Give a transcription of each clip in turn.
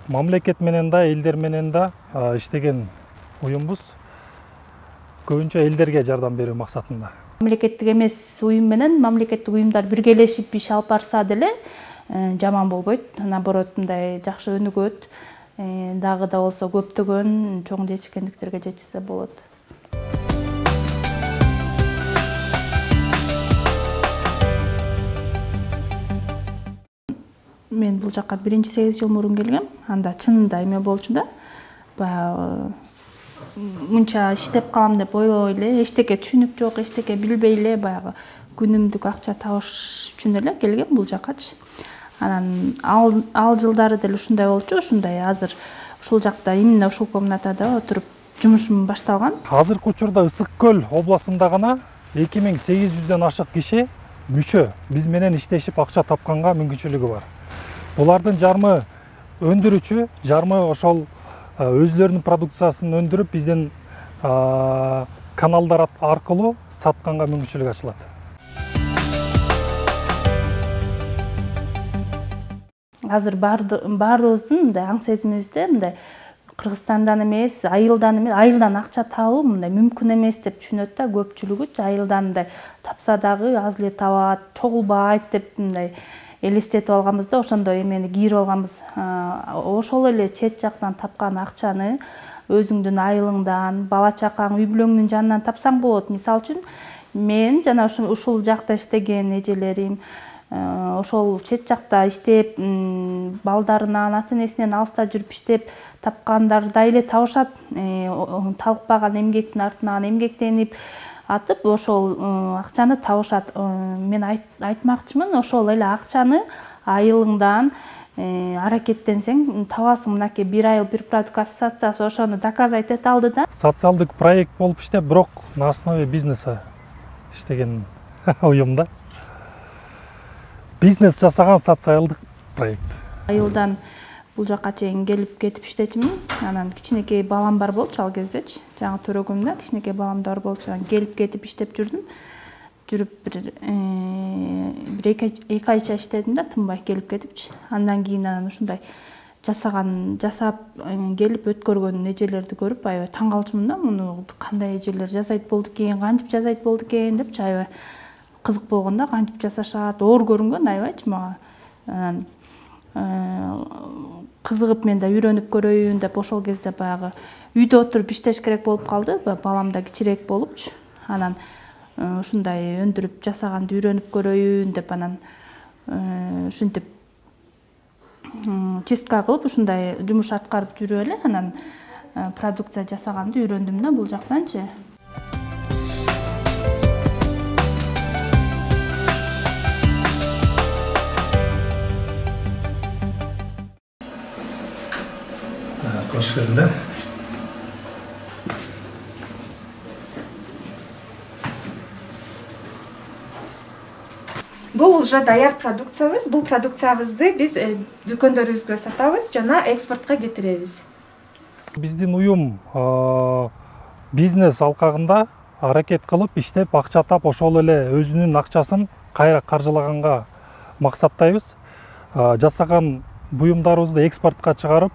мамлекет менен да, элдер менен да иштеген уюмбуз. Көбүнчө элдерге жардам берүү максатында. Мамлекеттик эмес уюм менен мамлекеттик уюмдар биргелешип иш алып барса деле жаман болбойт. Наоборот, мындай жакшы өнүгөт. Дагы да болсо көптөгөн чоң жетишкендиктерге жетишсе болот. Мен бул жакка 1-8 жыл мурун келгем. Анда чынында эме болчу да. Баягы мынча иштеп калам деп ойлой эле, эчтеке түшүнүк жок, эчтеке билбей эле баягы күнүмдүк акча табыш үчүн эле келгем бул жаккачы. Анан ал жылдары деле ушундай болчу, ушундай азыр ушул жакта именно ушул комнатада отуруп жумушум башталган. Азыркы учурда Ысык Көл областында гана 2800дөн ашык киши мүчө биз менен иштешип акча тапканга мүмкүнчүлүгү бар. Булардын жарымы өндүрүүчү, жарымы ошол өзлөрүнүн продукциясын өндүрүп бизден каналдар аркылуу сатканга мүмкүнчүлүк ачылат. Азыр баарыбыздын мындай аң сезимибизде мындай Кыргызстандан эмес, айылдан акча табуу мындай мүмкүн эмес деп түшүнөт да көпчүлүгү. Айылдан мындай тапса дагы аз эле табат, чогулбайт деп мындай элестетип алганбыз да, ошондой эмени кийирип алганбыз. Ошол эле чет жактан тапкан акчаны өзүңдүн айылыңдан, бала чакаң, үй бүлөңдүн жанынан тапсаң болот. Мисалы үчүн мен жана ушул жакта иштеген эжелерим ошол чет жакта иштеп, балдарынан, ата-энесинен алыста жүрүп иштеп тапкандар да эле табышат. Талкпаган эмгектин артынан эмгектенип атып, ошол акчаны табышат. Мен айтмакчымын, ошол эле акчаны айылыңдан аракеттенсең табасың. Мынакей 1 айыл 1 продукт ассоциациясы ошону доказать эте алды да. Социалдык проект болуп иштеп, бирок на основе бизнеса иштеген уюмда. Бизнес жасаган социалдык проект. Айылдан бул жакка чейин келип кетип иштечимин. Анан кичинекей балам бар болчу ал кездечи. Жаңы төрөгүмдө кичинекей балам бар болчу. Анан келип кетип иштеп жүрдүм. Жүрүп бир 2 айча иштедим да, тынбай келип кетипчи. Андан кийин анан ушундай жасап келип өткөргөн эжелерди көрүп аябай таң калчумун да. Муну кандай эжелер жасайт болду экен, кантип жасайт болду экен депчи, аябай кызык болгон да, кантип жасашат, оор көрүнгөн аябайчы мага. Анан кызыгып мен да үйрөнүп көрөйүн деп ошол кезде баягы үйдө отуруп иштеш керек болуп калды. Балам да кичирээк болупчу. Анан ушундай өндүрүп жасаганды үйрөнүп көрөйүн деп анан ушинтип чистка кылып ушундай жумуш аткарып жүрүп эле анан продукция жасаганды үйрөндүм да бул жактанчы. Hoş geldin. Бул уже даяр продукциябыз. Бул продукциябызды биз дүкөндөрүбүзгө сатабыз жана экспортко кетиребиз. Биздин уюм бизнес алкагында аракет кылып иштеп акча тап, ошол эле өзүнүн акчасын кайра каржылаганга максаттайбыз. Жасаган буюмдарыбызды экспортко чыгарып,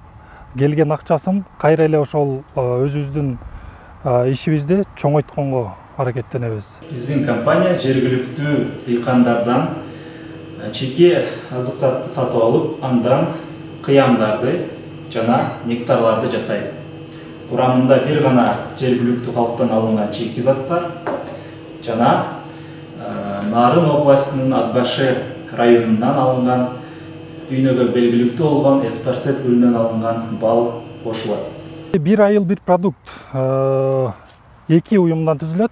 келген акчасын кайра эле ошол өзүбүздүн ишибизди чоңойтконго аракеттенебиз. Биздин компания жергиликтүү дыйкандардан чеке азык затты сатып алып, андан кыямдарды жана нектарларды жасайт. Курамында бир гана жергиликтүү калктан алынган чеки заттар жана Нарын областынын Атбашы районунан алынган дүйнөгө белгиликтүү болгон Эспарсет гүлүнөн алынган бал кошулат. 1 айыл 1 продукт 2 уюмдан түзүлөт.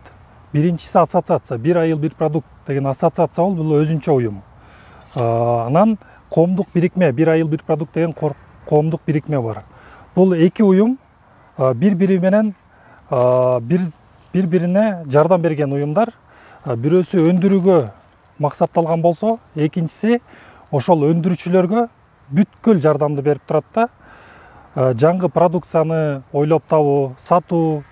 Биринчиси ассоциация, 1 айыл 1 продукт деген ассоциация бул өзүнчө уюм. Анан коомдук бирикме, 1 айыл 1 продукт деген коомдук бирикме бар. Бул 2 уюм бири-бири менен бири-бирине жардам берген уюмдар. Бирөөсү өндүрүүгө максатталган болсо, экинчиси ошол өндүрүүчүлөргө бүткүл жардамды берип турат да. Жаңы продукцияны ойлоп табуу, сатуу,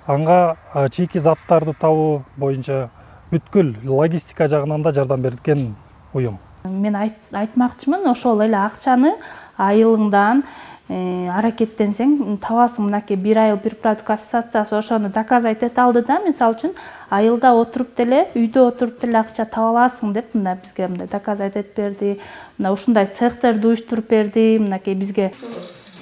анга чеки заттарды табуу боюнча бүткүл логистика жагынан да жардам берген уюм. Мен айтмакчымын, ошол эле акчаны айылыңдан аракеттенсең табасың. Мынакей бир айыл бир продукт ассоциациясы ошону доказать эте алды да, мисалы үчүн айылда отуруп деле, үйдө отуруп деле акча таба аласың деп мына бизге мындай доказать этип берди. Мына ушундай цехтерди уюштуруп берди. Мынакей бизге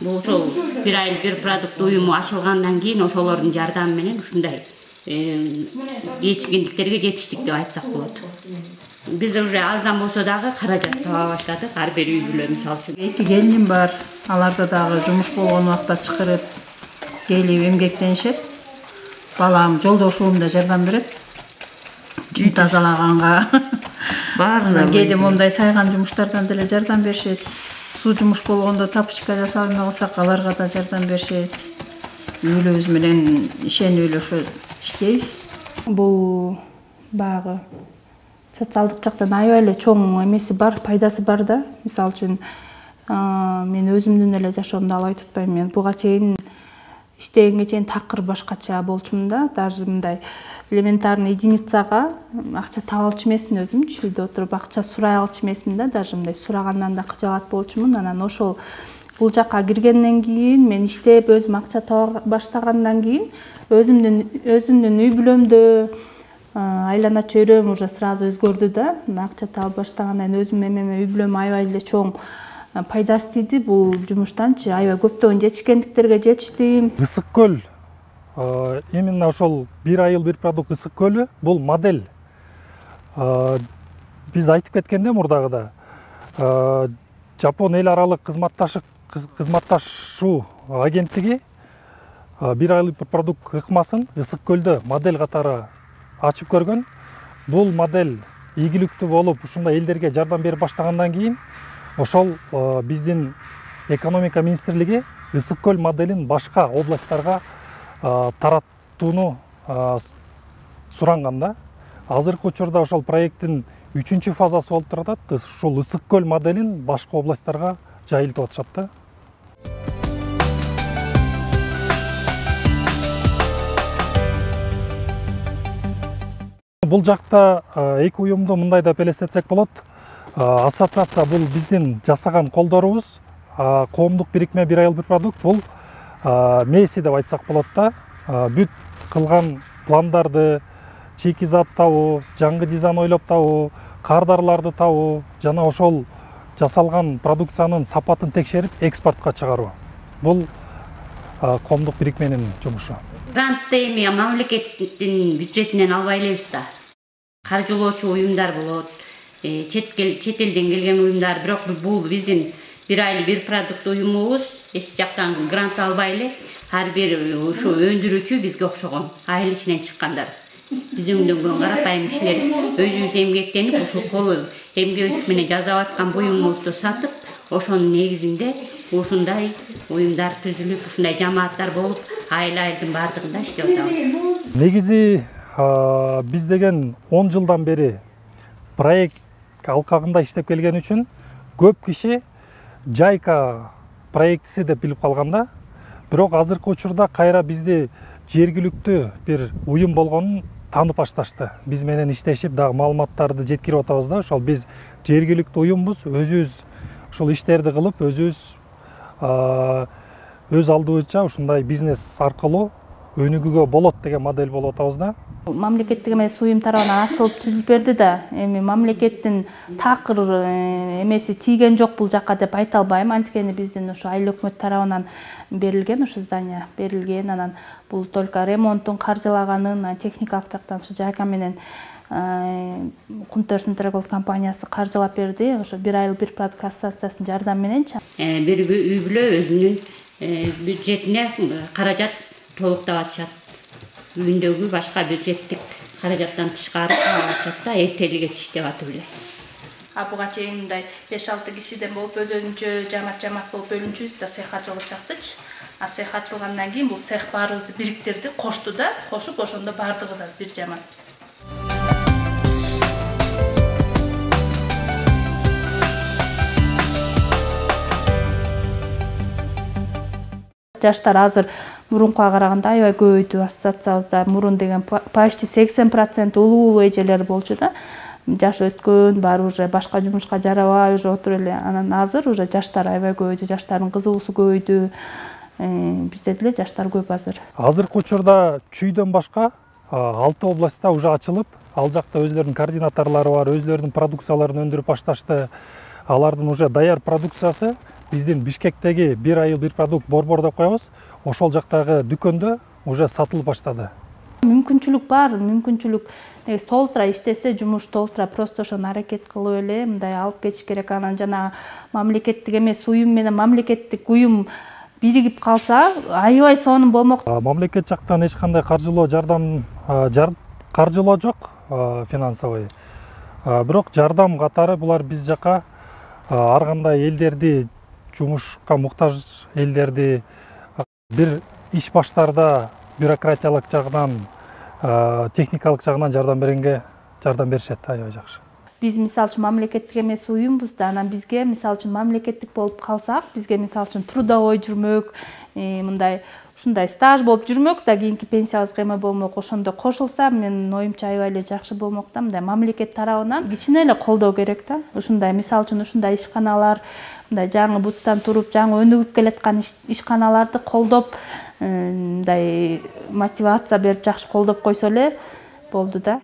бул ошол бир айыл бир продукт уюму ачылгандан кийин ошолордун жардамы менен ушундай жетишкендиктерге жетиштик деп айтсак болот. Биз уже аздан болсо дагы каражат таба баштадык. Ар бир үй бүлө мисалы үчүн 2 келиним бар. Аларда дагы жумуш болгон убакта чакырып келип эмгектенишет. Балам жолдошум да жардам берет. Үй тазалаганга. Баарына кээде мондай сайган жумуштардан деле жардам беришет. Суу жумуш болгондо тапочка жасап эме кылсак аларга да жардам беришет. Үйлөбүз менен ишенип эле ошо иштейбиз. бул баягы социалдык жактан аябай эле чоң эмеси бар, пайдасы бар да. Мисалы үчүн мен өзүмдүн эле жашоомду албай tutпайм. Мен буга чейин иштегенге чейин такыр башкача болчумун да. Даже мындай элементарный единицага акча таба алчу эмесмин өзүмчү. Үйдө отуруп акча сурай алчу эмесмин да. Даже мындай сурагандан да кыжалат болчумун. Анан ошол бул жакка киргенден кийин мен иштеп өзүм акча таба баштагандан кийин өзүмдүн үй бүлөмдө айлана чөйрөм уже сразу өзгөрдү да. Акча таба баштагандан кийин өзүм эме үй бүлөм аябай эле чоң пайдасы тийди. Бул жумуштанчы аябай көптөгөн жетишкендиктерге жетиштим. Ысык көл, именно ошол бир айыл бир продукт Ысык көлү бул модель. Биз айтып кеткенде мурдагыда Жапон эл аралык кызматташуу агенттиги бир айыл бир продукт ыкмасын Ысык көлдө модель катары ачып көргөн. Бул модель ийгиликтүү болуп, ушундай элдерге жардам берип баштагандан кийин ошол биздин экономика министрлиги Ысык көл моделин башка областтарга тараттууну суранган да. Азыркы учурда ошол проекттин 3-чү фазасы болуп турат. Ушул Ысык көл моделин башка областтарга жайылтып атышат да. Бул жакта эки уюмду мындай деп элестетсек болот. Ассоциация бул биздин жасаган колдорубуз, коомдук бирикме бир айыл бир продукт бул мээси деп айтсак болот да. Бүт кылган пландарды, чекизат табуу, жаңы дизайн ойлоп табуу, кардарларды табуу жана ошол жасалган продукциянын сапатын текшерип экспортко чыгаруу. Бул коомдук бирикменин жумушу. Грантты эми мамлекеттин бюджетинен албай элебиз да. Каржылоочу уюмдар болот, чет элден келген уюмдар, бирок бул биздин бир айыл бир продукт уюмубуз эч жактан грант албай эле ар бир ушу өндүрүүчү бизге окшогон айыл ичинен чыккандар. Биздин карапайым кишилер өзүбүз эмгектенип ушул кол эмгебиз менен жасап аткан буюмубузду сатып, ошонун негизинде ушундай уюмдар түзүлүп, ушундай жамааттар болуп, айылдын баардыгында иштеп атабыз. Негизи биз деген 10 жылдан бери проект алкагында иштеп келген үчүн көп киши Жайка проектиси деп билип калган да. Бирок азыркы учурда кайра бизди жергиликтүү бир уюм болгонун таанып башташты. Биз менен иштешип дагы маалыматтарды жеткирип атабыз да. Ошол биз жергиликтүү уюмбуз, өзүбүз ушул иштерди кылып, өзүбүз өз алдыбызча ушундай бизнес аркылуу өнүгүүгө болот деген модель болуп атабыз да. Мамлекеттик эмес уюм тарабынан ачылып түзүлүп берди да. Эми мамлекеттин такыр эмеси тийген жок бул жакка деп айта албайм. Анткени биздин ошо айыл өкмөт тарабынан берилген, ошо здание берилген. Анан бул только ремонттун каржылаганын, техникалык жактан ошо Жайка менен Кунтөр Синтраголд компаниясы каржылап берди. Ошо бир айыл бир продукт ассоциациясынын жардамы мененчи. Бир үй бүлө өзүнүн бюджетине каражат толуктап атышат. Үйүндөгү башка бюджеттик каражаттан тышкары атышат да, эртелиге иштеп атып эле. Буга чейин мындай 5-6 кишиден болуп өзүнчө жамаат болуп бөлүнчүбүз да, цех ачылып жактычы. Цех ачылгандан кийин бул цех баарыбызды бириктирди, кошту да, кошуп ошондо баардыгыбыз азыр бир жамаатбыз. Жаштар азыр мурункуга караганда аябай көбөйдү ассоциациябызда. Мурун деген почти 80% улуу эжелер болчу да. жаш өткөн, баары уже башка жумушка жарабай уже отуруп эле. Анан азыр уже жаштар аябай көбөйдү, жаштардын кызыгуусу көбөйдү. Бизде деле жаштар көп азыр. Азыркы учурда Чүйдөн башка 6 областта уже ачылып, ал жакта өзлөрүнүн координаторлору бар, өзлөрүнүн продукцияларын өндүрүп башташты. Алардын уже даяр продукциясы биздин Бишкектеги бир айыл бир продукт борбор деп коебуз. Ошол жактагы дүкөндө уже сатылып баштады. Мүмкүнчүлүк бар, мүмкүнчүлүк толтура иштесе, жумуш толтура просто ошону аракет кылып эле мындай алып кетиш керек. Анан жана мамлекеттик эмес уюм менен мамлекеттик уюм биригип калса, аябай сонун болмок. Мамлекет жактан эч кандай каржылоо жардам каржылоо жок, финансовый. Бирок жардам катары булар биз жака ар кандай элдерди, жумушка муктаж элдерди бир иш баштарда бюрократиялык жагынан, техникалык жагынан жардам бергенге жардам беришет аябай жакшы. Биз мисалы үчүн мамлекеттик эмес уюмбуз да, анан бизге мисалы үчүн мамлекеттик болуп калсак, бизге мисалы үчүн трудовой жүрмөк, мындай ушундай стаж болуп жүрмөк да, кийинки пенсиябызга эме болмок. Ошондо кошулса, менин оюмча аябай эле жакшы болмок да. Мындай мамлекет тарабынан кичине эле колдоо керек да. Ушундай мисалы үчүн ушундай ишканалар, мындай жаңы буттан туруп, жаңы өнүгүп келаткан ишканаларды колдоп, мындай мотивация берип жакшы колдоп койсо эле болду да.